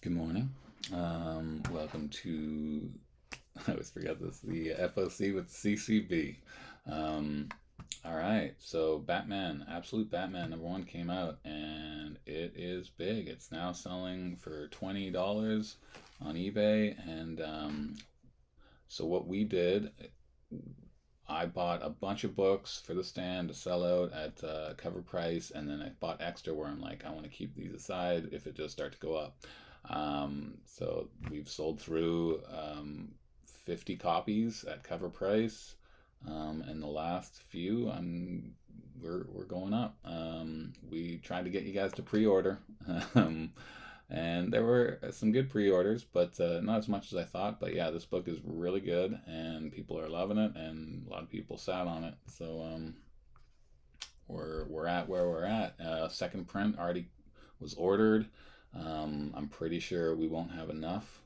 Good morning. Welcome to, I always forget this, the FOC with CCB. Um, all right, so Batman, Absolute Batman #1 came out and it is big. It's now selling for $20 on eBay. And so what we did, I bought a bunch of books for the stand to sell out at cover price, and then I bought extra where I'm like, I want to keep these aside if it does start to go up. So we've sold through 50 copies at cover price, and the last few, we're going up. We tried to get you guys to pre-order, and there were some good pre-orders, but not as much as I thought. But yeah, this book is really good, and people are loving it, and a lot of people sat on it. So we're at where we're at. Second print already was ordered. I'm pretty sure we won't have enough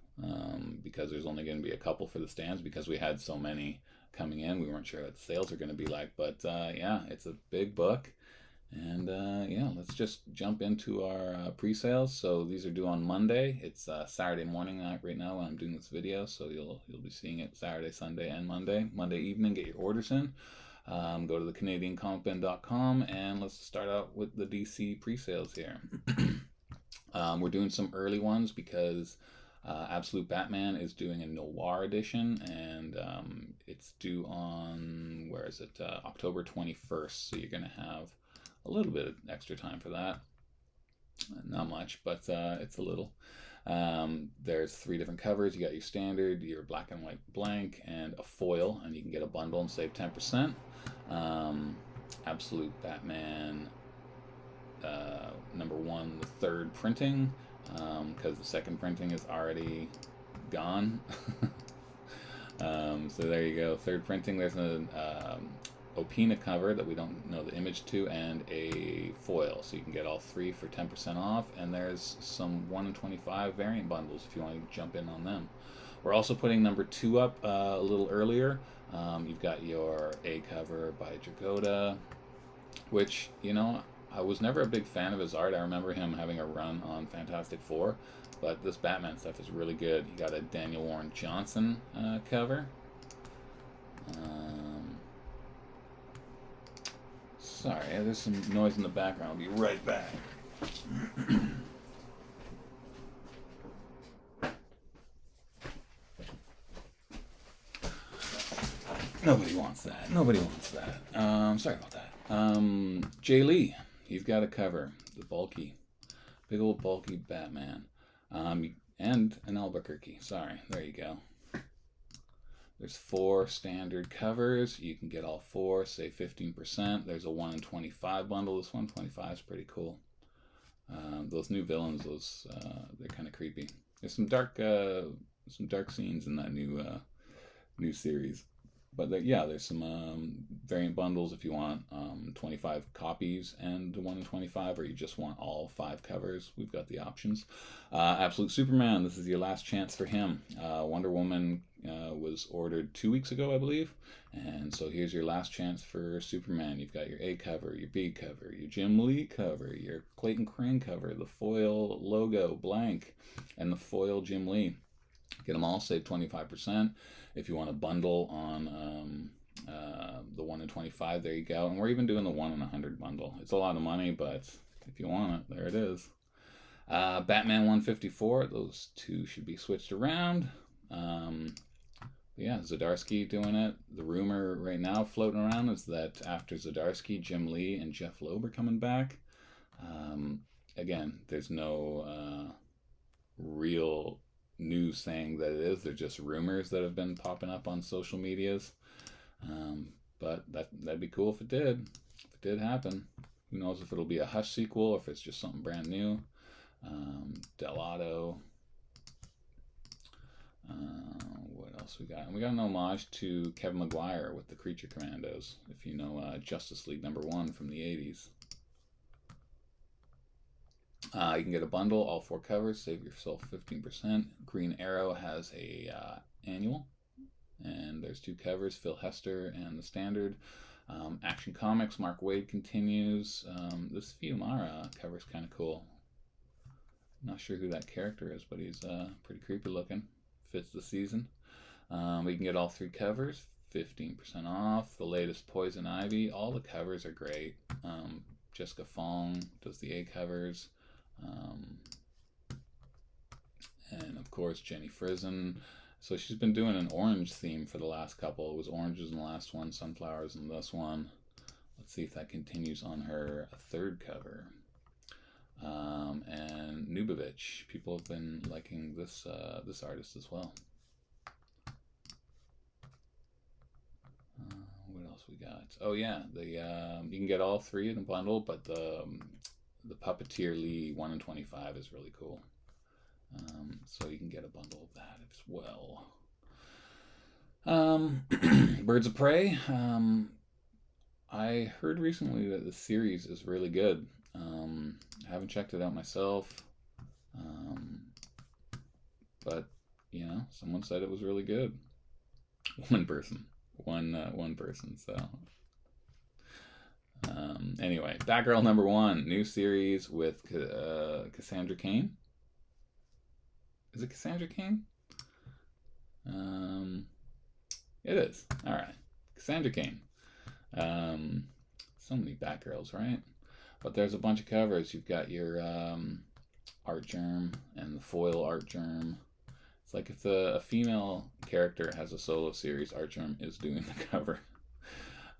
because there's only going to be a couple for the stands because we had so many coming in. We weren't sure what the sales are going to be like, but yeah, it's a big book. And yeah, let's just jump into our pre-sales. So these are due on Monday. It's Saturday morning right now when I'm doing this video, so you'll be seeing it Saturday, Sunday, and Monday. Monday evening, get your orders in. Go to the CanadianComicBin.com, and let's start out with the DC pre-sales here. We're doing some early ones because Absolute Batman is doing a Noir edition, and it's due on, where is it, October 21st, so you're going to have a little bit of extra time for that. Not much, but it's a little. There's 3 different covers. You got your standard, your black and white blank, and a foil, and you can get a bundle and save 10%. Absolute Batman #1, the third printing, because the second printing is already gone. So there you go, third printing. There's an Opina cover that we don't know the image to, and a foil, so you can get all 3 for 10% off. And there's some 1 in 25 variant bundles if you want to jump in on them. We're also putting #2 up a little earlier. You've got your A cover by Dragotta, which, you know, I was never a big fan of his art. I remember him having a run on Fantastic Four, but this Batman stuff is really good. You got a Daniel Warren Johnson cover. Sorry, there's some noise in the background. I'll be right back. Nobody wants that. Nobody wants that. Sorry about that. Jay Lee, you've got a cover. The bulky, big old bulky Batman. And an Albuquerque. Sorry, there you go. There's 4 standard covers. You can get all 4, save 15%. There's a 1 in 25 bundle. This 1 in 25 is pretty cool. Those new villains, they're kind of creepy. There's some dark scenes in that new series. But yeah, there's some variant bundles if you want 25 copies and 1 in 25, or you just want all 5 covers. We've got the options. Absolute Superman, this is your last chance for him. Wonder Woman was ordered 2 weeks ago, I believe. And so here's your last chance for Superman. You've got your A cover, your B cover, your Jim Lee cover, your Clayton Crane cover, the foil logo blank, and the foil Jim Lee. Get them all, save 25%. If you want a bundle on the 1 in 25, there you go. And we're even doing the 1 in 100 bundle. It's a lot of money, but if you want it, there it is. Batman 154, those 2 should be switched around. Yeah, Zdarsky doing it. The rumor right now floating around is that after Zdarsky, Jim Lee and Jeff Loeb are coming back. Again, there's no real news saying that it is. They're just rumors that have been popping up on social medias. But that'd be cool if it did. If it did happen. Who knows if it'll be a Hush sequel or if it's just something brand new. Delato. What else we got? And we got an homage to Kevin Maguire with the Creature Commandos. If you know Justice League #1 from the 80s. You can get a bundle, all 4 covers, save yourself 15%. Green Arrow has a annual, and there's 2 covers, Phil Hester and the standard. Action Comics, Mark Waid continues. This Fiumara cover is kind of cool. Not sure who that character is, but he's pretty creepy looking. Fits the season. We can get all 3 covers, 15% off. The latest Poison Ivy. All the covers are great. Jessica Fong does the A covers. And of course, Jenny Frison. So she's been doing an orange theme for the last couple. It was oranges in the last one, sunflowers in this one. Let's see if that continues on her 3rd cover. And Nubovich. People have been liking this this artist as well. What else we got? Oh yeah, the you can get all 3 in a bundle, but the Puppeteer Lee 1 in 25 is really cool. So you can get a bundle of that as well. Birds of Prey. I heard recently that the series is really good. I haven't checked it out myself, but you know, someone said it was really good. One person. So anyway, Batgirl #1, new series with Cassandra Cain. Is it Cassandra Cain? It is. All right, Cassandra Cain. So many Batgirls, right? But there's a bunch of covers. You've got your art germ and the foil art germ. It's like if a female character has a solo series, art germ is doing the cover.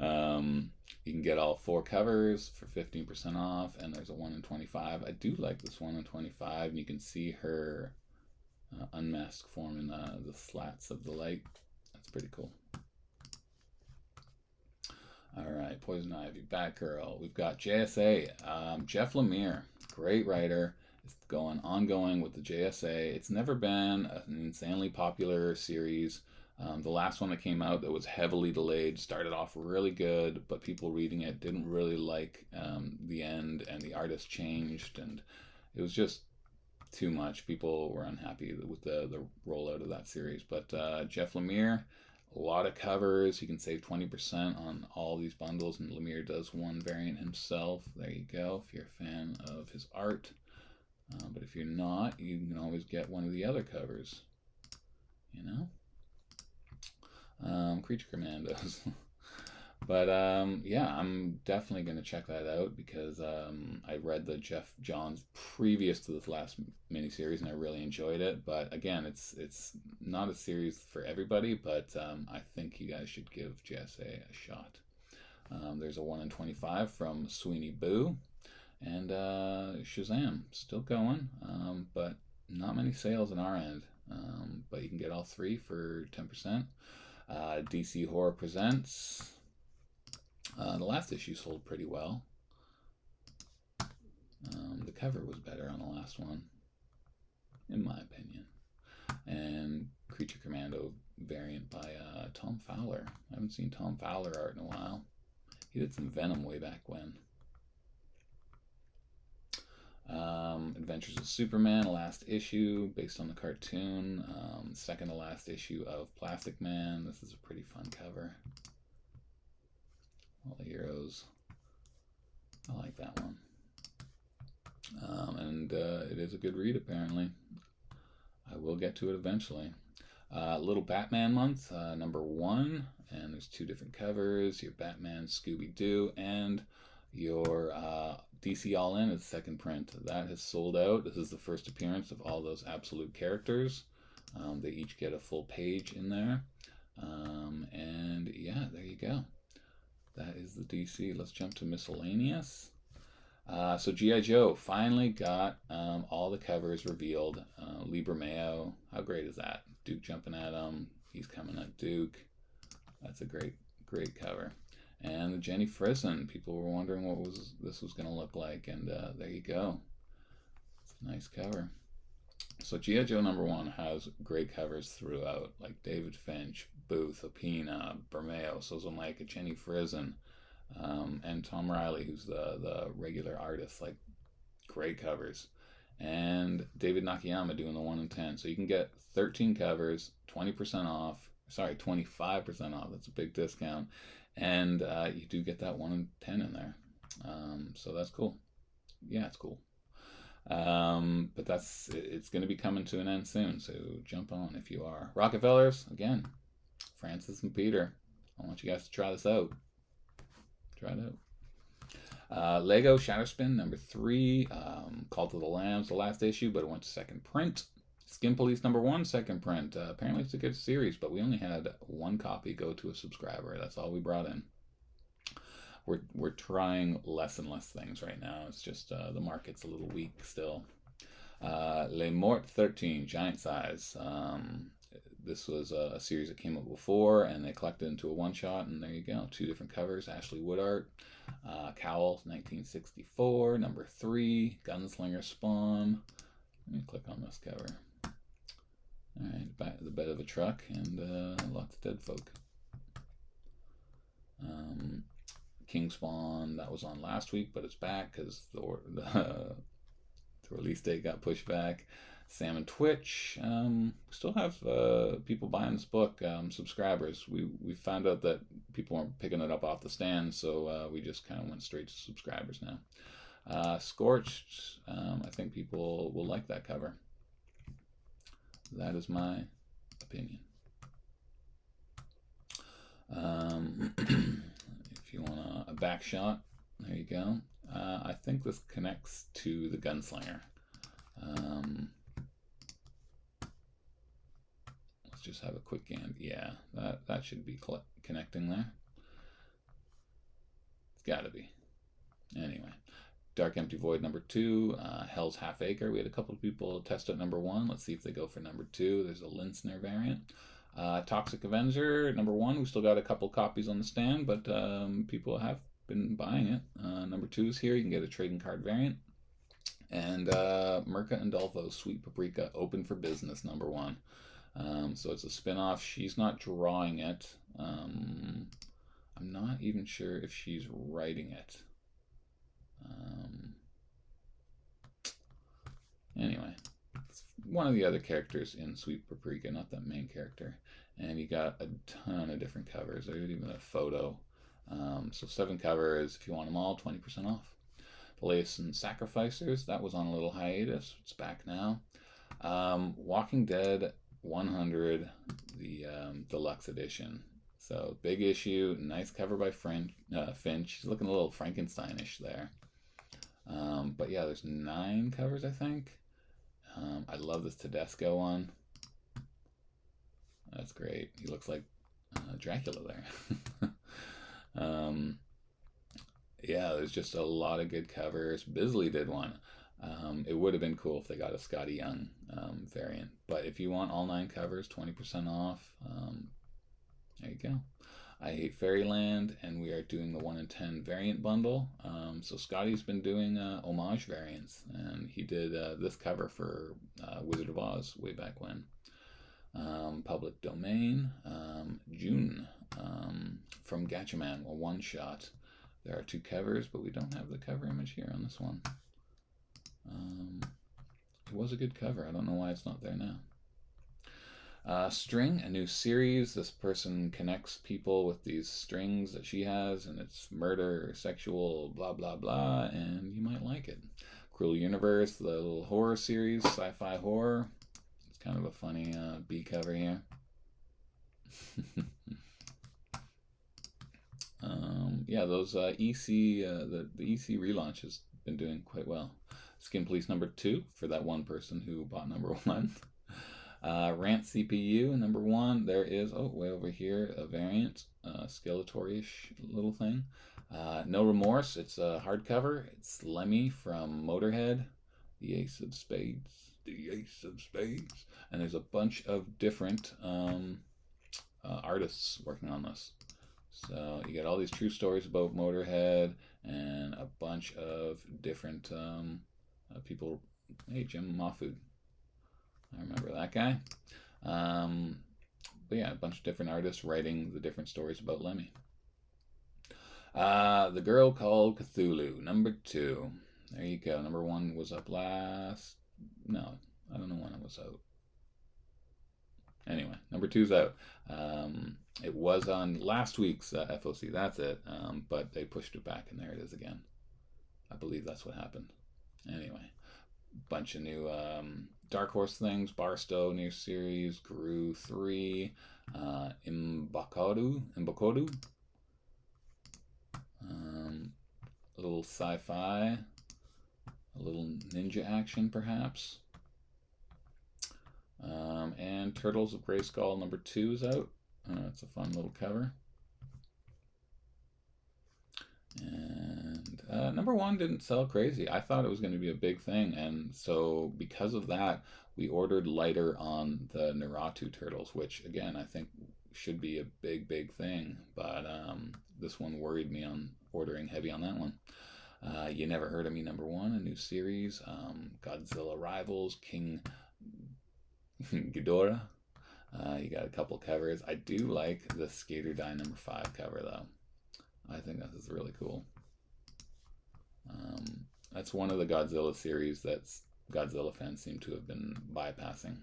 You can get all 4 covers for 15% off, and there's a 1 in 25. I do like this 1 in 25, and you can see her unmasked form in the slats of the light. That's pretty cool. All right, Poison Ivy, Batgirl. We've got JSA. Jeff Lemire, great writer. It's ongoing with the JSA. It's never been an insanely popular series. The last one that came out that was heavily delayed started off really good, but people reading it didn't really like the end, and the artist changed, and it was just too much. People were unhappy with the rollout of that series. But Jeff Lemire, a lot of covers. You can save 20% on all these bundles, and Lemire does one variant himself. There you go, if you're a fan of his art. But if you're not, you can always get one of the other covers. You know? Creature Commandos. But yeah, I'm definitely going to check that out because I read the Jeff Johns previous to this last miniseries and I really enjoyed it. But again, it's not a series for everybody, but I think you guys should give JSA a shot. There's a 1 in 25 from Sweeney Boo, and Shazam still going, but not many sales on our end. But you can get all 3 for 10%. DC Horror Presents. The last issue sold pretty well. The cover was better on the last one, in my opinion. And Creature Commando variant by Tom Fowler. I haven't seen Tom Fowler art in a while. He did some Venom way back when. Adventures of Superman, last issue based on the cartoon. Second to last issue of Plastic Man. This is a pretty fun cover. All the heroes. I like that one. And it is a good read, apparently. I will get to it eventually. Little Batman Month, #1. And there's 2 different covers. Your Batman Scooby-Doo and your DC All In is second print. That has sold out. This is the first appearance of all those absolute characters. They each get a full page in there. And yeah, there you go. That is the DC. Let's jump to miscellaneous. So G.I. Joe finally got all the covers revealed. Lee Bermeo, how great is that? Duke jumping at him. He's coming at Duke. That's a great cover. And the Jenny Frison. People were wondering what this was going to look like, and there you go. It's a nice cover. So G.I. Joe #1 has great covers throughout, like David Finch, Booth, Opina, Bermeo, Susan Lake, Jenny Frison, and Tom Riley, who's the regular artist. Like, great covers. And David Nakayama doing the 1 in 10. So you can get 13 covers, 20% off. Sorry, 25% off. That's a big discount. And you do get that 1 in 10 in there. So that's cool. Yeah, it's cool. But it's going to be coming to an end soon, so jump on if you are. Rockefellers, again, Francis and Peter. I want you guys to try this out. Try it out. Lego Shatterspin #3, Call to the Lambs, the last issue, but it went to second print. Skin Police #1, second print. Apparently it's a good series, but we only had one copy go to a subscriber. That's all we brought in. We're trying less and less things right now. It's just the market's a little weak still. Les Morts 13, giant size. This was a series that came up before, and they collected into a one-shot, and there you go. 2 different covers. Ashley Wood art. Cowl, 1964, #3. Gunslinger Spawn. Let me click on this cover. Alright, back to the bed of a truck, and lots of dead folk. King Spawn, that was on last week, but it's back because the release date got pushed back. Sam and Twitch, we still have people buying this book, subscribers. We found out that people weren't picking it up off the stand, so we just kind of went straight to subscribers now. Scorched, I think people will like that cover. That is my opinion. If you want a back shot, there you go. I think this connects to the Gunslinger. Let's just have a quick scan. Yeah, that should be connecting there. It's got to be. Anyway, Dark Empty Void #2, Hell's Half Acre. We had a couple of people test out #1. Let's see if they go for #2. There's a Linsner variant. Toxic Avenger #1. We still got a couple copies on the stand, but people have been buying it. #2 is here. You can get a trading card variant. And Mirka and Dolfo's Sweet Paprika, open for business #1. So it's a spin-off. She's not drawing it. I'm not even sure if she's writing it. Anyway, it's one of the other characters in Sweet Paprika, not that main character. And you got a ton of different covers. There's even a photo. So 7 covers. If you want them all, 20% off. The latest in Sacrificers, that was on a little hiatus. It's back now. Walking Dead 100, the deluxe edition. So big issue, nice cover by Finch. She's looking a little Frankensteinish there. But yeah, there's 9 covers, I think. I love this Tedesco one. That's great. He looks like Dracula there. Yeah, there's just a lot of good covers. Bisley did one. It would have been cool if they got a Scotty Young variant. But if you want all 9 covers, 20% off. There you go. I Hate Fairyland, and we are doing the 1 in 10 variant bundle. So Scotty's been doing homage variants, and he did this cover for Wizard of Oz way back when. Public Domain, June, from Gatchaman, a one-shot. There are 2 covers, but we don't have the cover image here on this one. It was a good cover. I don't know why it's not there now. String, a new series. This person connects people with these strings that she has, and it's murder, sexual, blah, blah, blah, and you might like it. Cruel Universe, the little horror series, sci-fi horror. It's kind of a funny B cover here. Yeah, those EC, the EC relaunch has been doing quite well. Skin Police #2 for that one person who bought #1. Rant CPU #1. There is, way over here, a variant, Skeletor-ish little thing. No Remorse. It's a hardcover. It's Lemmy from Motorhead. The Ace of Spades. The Ace of Spades. And there's a bunch of different artists working on this. So you get all these true stories about Motorhead and a bunch of different people. Hey, Jim Mahfood. I remember that guy. But yeah, a bunch of different artists writing the different stories about Lemmy. The Girl Called Cthulhu, #2. There you go. #1 was up last. No, I don't know when it was out. Anyway, #2's out. It was on last week's FOC, that's it. But they pushed it back, and there it is again. I believe that's what happened. Anyway, bunch of new Dark Horse things. Barstow new series, Gru 3, Imbokodu, a little sci-fi, a little ninja action perhaps. And Turtles of Grayskull number 2 is out. It's a fun little cover. And number 1 didn't sell crazy. I thought it was going to be a big thing, and so because of that, we ordered lighter on the Naruto Turtles, which again I think should be a big thing. But this one worried me on ordering heavy on that one. You Never Heard of Me number 1, a new series. Godzilla Rivals, King Ghidorah. You got a couple covers. I do like the Skater Die number 5 cover though. I think this is really cool. That's one of the Godzilla series that Godzilla fans seem to have been bypassing,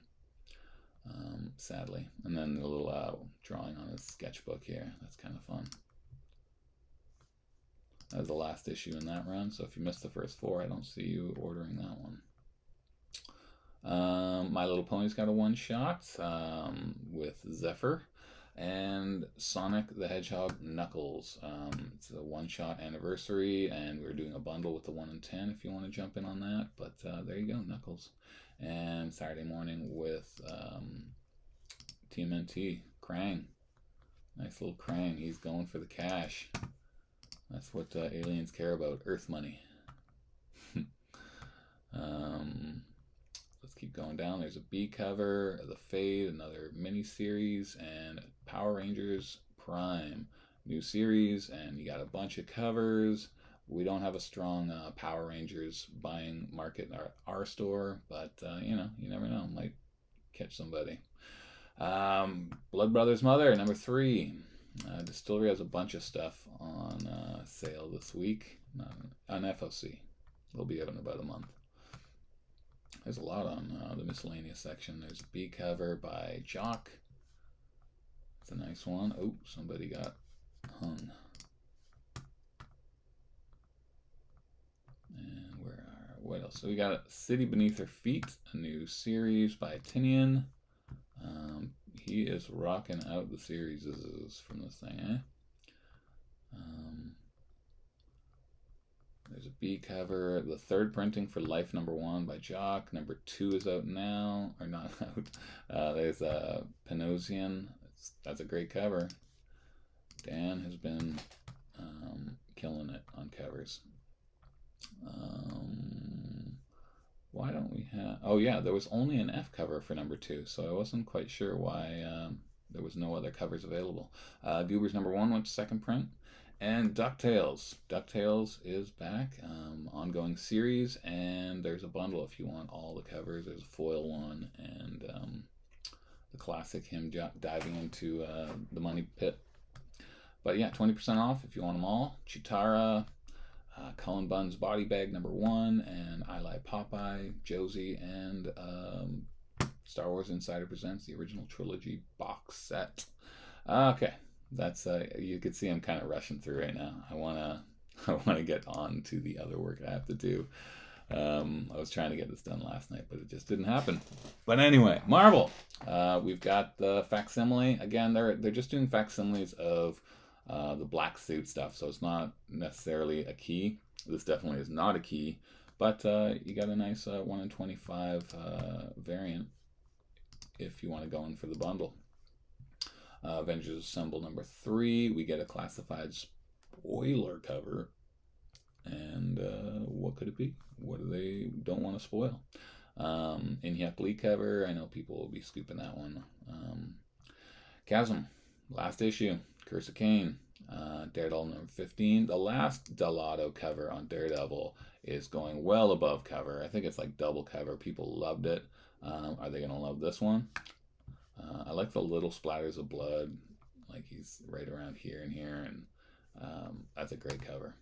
sadly. And then the little drawing on his sketchbook here. That's kind of fun. That was the last issue in that run, so if you missed the first 4, I don't see you ordering that one. My Little Pony's got a one-shot with Zephyr. And Sonic the Hedgehog Knuckles. It's a one-shot anniversary, and we're doing a bundle with the 1 in 10 if you want to jump in on that. But there you go, Knuckles. And Saturday morning with TMNT, Krang. Nice little Krang. He's going for the cash. That's what aliens care about, Earth money. Let's keep going down. There's a B cover, The Fade, another mini-series, and Power Rangers Prime. New series, and you got a bunch of covers. We don't have a strong Power Rangers buying market in our store, but you know, you never know. Might catch somebody. Blood Brothers Mother, number 3. Distillery has a bunch of stuff on sale this week on FOC. They'll be out in about a month. There's a lot on the miscellaneous section. There's a B cover by Jock. It's a nice one. Oh, somebody got hung. And what else? So we got City Beneath Her Feet, a new series by Tinian. He is rocking out the series from this thing, eh? There's a B cover, the 3rd printing for Life number 1 by Jock. Number 2 is out now, or not out. There's Panosian. That's a great cover. Dan has been killing it on covers. Why don't we have... Oh yeah, there was only an F cover for number 2, so I wasn't quite sure why there was no other covers available. Goobers number 1 went to 2nd print. And DuckTales. DuckTales is back. Ongoing series, and there's a bundle if you want all the covers. There's a foil one, and the classic him diving into the money pit. But yeah, 20% off if you want them all. Chitara, Cullen Bunn's Body Bag number 1, and I Lie Popeye, Josie, and Star Wars Insider Presents the original trilogy box set. Okay. That's you can see I'm kind of rushing through right now. I wanna get on to the other work I have to do. I was trying to get this done last night, but it just didn't happen. But anyway, Marvel. We've got the facsimile again. They're just doing facsimiles of the black suit stuff, so it's not necessarily a key. This definitely is not a key, but you got a nice 1 in 25 variant if you want to go in for the bundle. Avengers Assemble number 3, we get a classified spoiler cover. And what could it be? What do they don't want to spoil? Inhyuk Lee cover, I know people will be scooping that one. Chasm, last issue, Curse of Cain, Daredevil number 15. The last Delato cover on Daredevil is going well above cover. I think it's like double cover. People loved it. Are they going to love this one? I like the little splatters of blood, like he's right around here and here, and that's a great cover.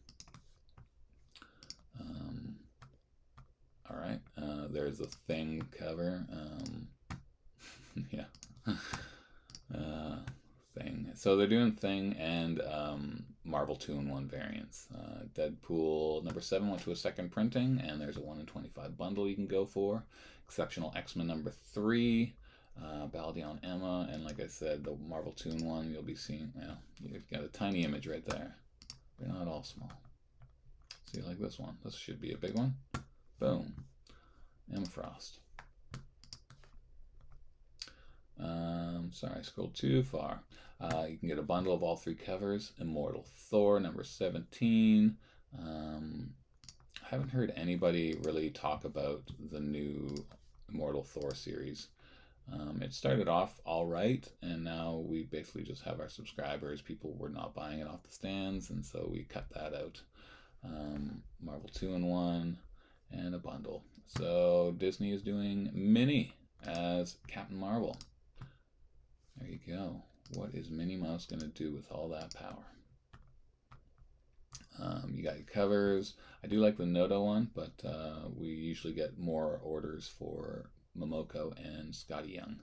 All right, there's a Thing cover. Yeah, Thing So they're doing Thing and Marvel 2-in-1 variants. Deadpool number 7 went to a second printing, and there's a 1 in 25 bundle you can go for. Exceptional X-Men number 3, Baldion Emma, and like I said, the Marvel 2-in-1 you'll be seeing. Well, you've got a tiny image right there. They're not all small. See, like this one. This should be a big one. Boom. Emma Frost. Sorry, I scrolled too far. You can get a bundle of all 3 covers. Immortal Thor, number 17. I haven't heard anybody really talk about the new Immortal Thor series. It started off all right, and now we basically just have our subscribers. People were not buying it off the stands, and so we cut that out. Marvel 2-in-1 and a bundle. So Disney is doing Minnie as Captain Marvel. There you go. What is Minnie Mouse going to do with all that power? You got your covers. I do like the Noto one, but we usually get more orders for Momoko and Scotty Young.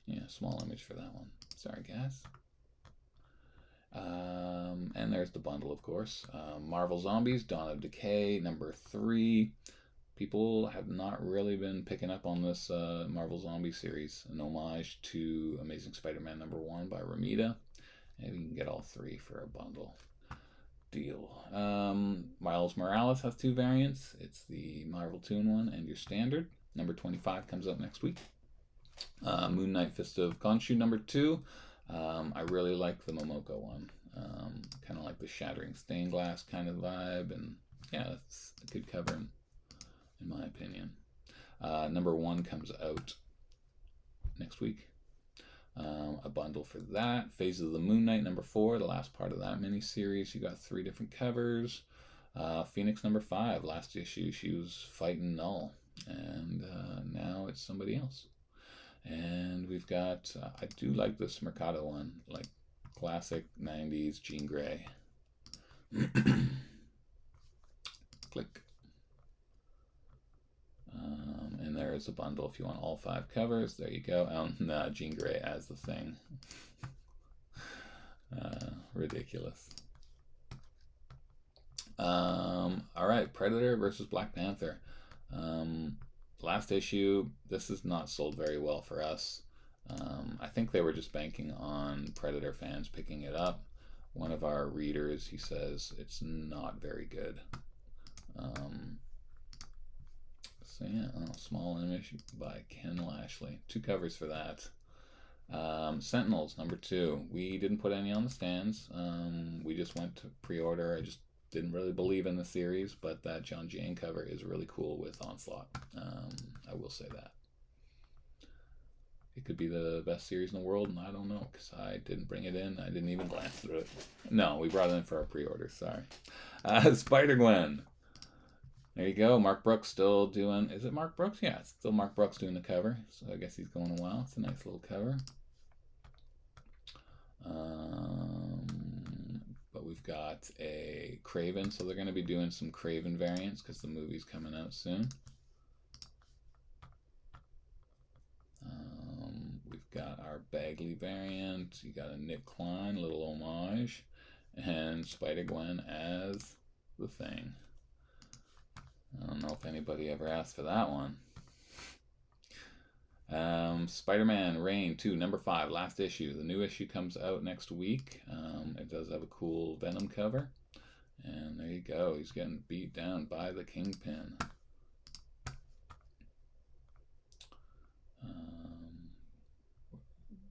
Yeah, small image for that one. Sorry, guys. And there's the bundle, of course. Marvel Zombies, Dawn of Decay, number 3. People have not really been picking up on this Marvel Zombie series. An homage to Amazing Spider-Man number 1 by Ramita. Maybe you can get all 3 for a bundle. Deal. Miles Morales has 2 variants. It's the Marvel 2-in-1 and your standard. Number 25 comes out next week. Moon Knight Fist of Khonshu number 2. I really like the Momoko one. Kind of like the Shattering Stained Glass kind of vibe, and yeah, it's a good cover in my opinion. Number 1 comes out next week. A bundle for that. Phase of the Moon Knight number 4, the last part of that mini-series. You got 3 different covers. Phoenix number 5, last issue she was fighting Null, and now it's somebody else. And we've got, I do like this Mercado one, like classic 90s Jean Grey. Click. And there is a bundle if you want all 5 covers. There you go. Jean Grey as the Thing. Ridiculous. All right, Predator versus Black Panther. Last issue, this is not sold very well for us. I think they were just banking on Predator fans picking it up. One of our readers, he says it's not very good. So yeah, small image by Ken Lashley. 2 covers for that. Sentinels, number 2. We didn't put any on the stands. We just went to pre-order. I just didn't really believe in the series, but that John Jane cover is really cool with Onslaught. I will say that. It could be the best series in the world, and I don't know, because I didn't bring it in. I didn't even glance through it. No, we brought it in for our pre-order, sorry. Spider-Gwen. There you go. Mark Brooks still doing... Is it Mark Brooks? Yeah, it's still Mark Brooks doing the cover, so I guess he's going a while. It's a nice little cover. But we've got a Kraven, so they're going to be doing some Kraven variants because the movie's coming out soon. We've got our Bagley variant. You got a Nick Klein, little homage, and Spider-Gwen as the Thing. I don't know if anybody ever asked for that one. Spider-Man Reign 2, number 5, last issue. The new issue comes out next week. It does have a cool Venom cover. And there you go. He's getting beat down by the Kingpin.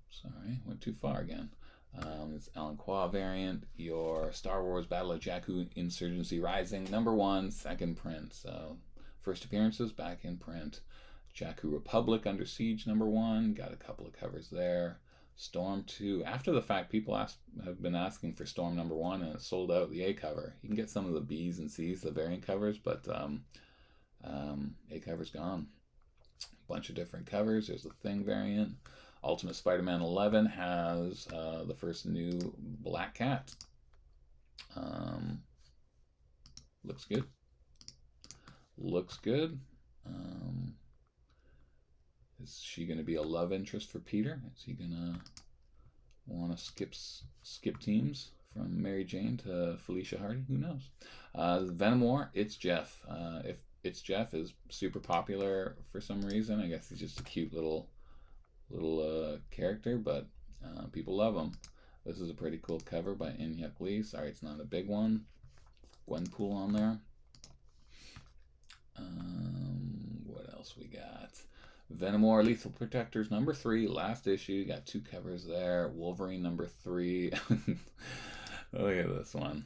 Sorry, went too far again. It's Alan Qua variant. Your Star Wars Battle of Jakku Insurgency Rising, number 1, second print. So, first appearances back in print. Jakku Republic Under Siege, number 1. Got a couple of covers there. Storm 2. After the fact, people have been asking for Storm number 1, and it's sold out the A cover. You can get some of the B's and C's, the variant covers, but A cover's gone. Bunch of different covers. There's the Thing variant. Ultimate Spider-Man 11 has the first new Black Cat. Looks good. Looks good. Is she going to be a love interest for Peter? Is he going to want to skip teams from Mary Jane to Felicia Hardy? Who knows? Venom War, It's Jeff. If It's Jeff is super popular for some reason, I guess he's just a cute little character, but people love him. This is a pretty cool cover by Inyuk Lee. Sorry, it's not a big one. Gwenpool on there. What else we got? Venom War Lethal Protectors number 3, last issue. Got 2 covers there. Wolverine number 3. Look at this one.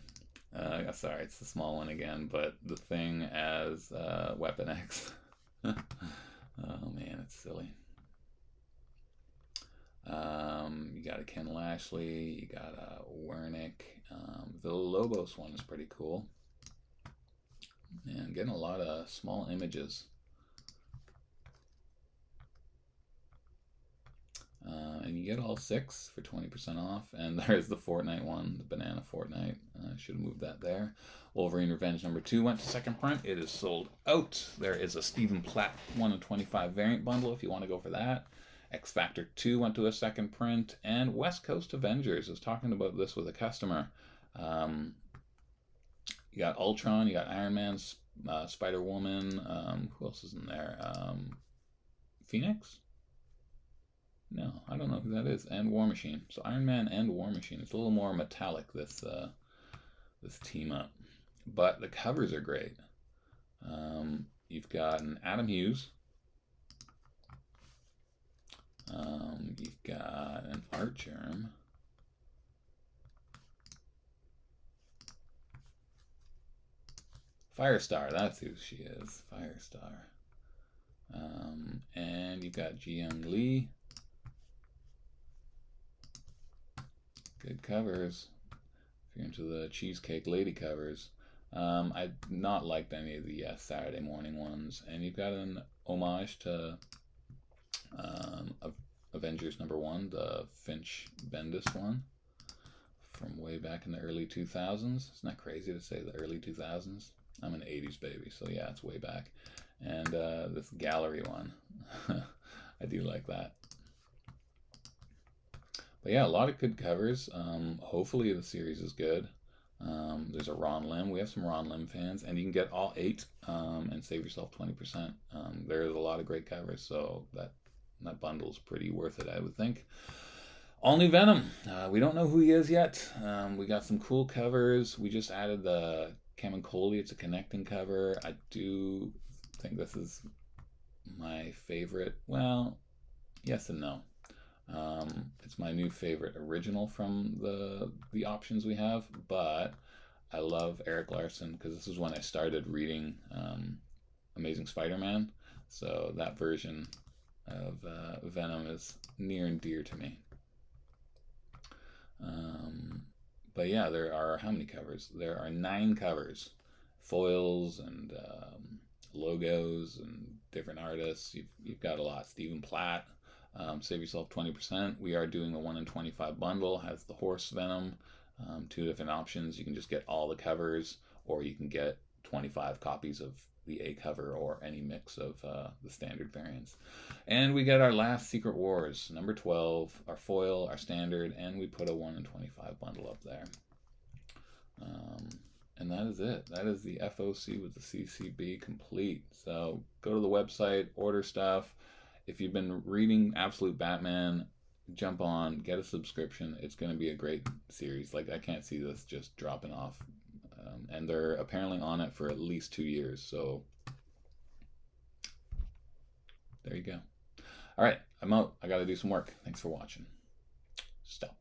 Sorry, it's the small one again, but the Thing as Weapon X. Oh man, it's silly. You got a Ken Lashley, you got a Wernick. The Lobos one is pretty cool. Man, getting a lot of small images. And you get all 6 for 20% off. And there's the Fortnite one, the Banana Fortnite. I should have moved that there. Wolverine Revenge number 2 went to second print. It is sold out. There is a Stephen Platt 1 in 25 variant bundle if you want to go for that. X Factor 2 went to a second print. And West Coast Avengers. I was talking about this with a customer. You got Ultron, you got Iron Man, Spider-Woman. Who else is in there? Phoenix? No, I don't know who that is. And War Machine. So Iron Man and War Machine. It's a little more metallic, this team up. But the covers are great. You've got an Adam Hughes. You've got an Artgerm. Firestar, that's who she is. Firestar. And you've got Ji-Young Lee. Good covers. If you're into the Cheesecake Lady covers. I've not liked any of the Saturday morning ones. And you've got an homage to Avengers number 1, the Finch Bendis one from way back in the early 2000s. Isn't that crazy to say the early 2000s? I'm an 80s baby, so yeah, it's way back. And this gallery one, I do like that. But yeah, a lot of good covers. Hopefully the series is good. There's a Ron Lim. We have some Ron Lim fans, and you can get all 8 and save yourself 20%. There's a lot of great covers, so that bundle is pretty worth it, I would think. All new Venom. We don't know who he is yet. We got some cool covers. We just added the Kevin Coley. It's a connecting cover. I do think this is my favorite. Well, yes and no. It's my new favorite original from the options we have, but I love Eric Larson because this is when I started reading Amazing Spider-Man, so that version of Venom is near and dear to me. But yeah, there are how many covers? There are 9 covers, foils and logos and different artists. You've got a lot. Stephen Platt. Save yourself 20%. We are doing a 1 in 25 bundle. Has the horse Venom. 2 different options. You can just get all the covers, or you can get 25 copies of the A cover or any mix of the standard variants. And we get our last Secret Wars, number 12, our foil, our standard, and we put a 1 in 25 bundle up there. And that is it. That is the FOC with the CCB complete. So go to the website, order stuff. If you've been reading Absolute Batman, jump on, get a subscription. It's going to be a great series. Like, I can't see this just dropping off. And they're apparently on it for at least 2 years. So there you go. All right, I'm out. I got to do some work. Thanks for watching. Stop.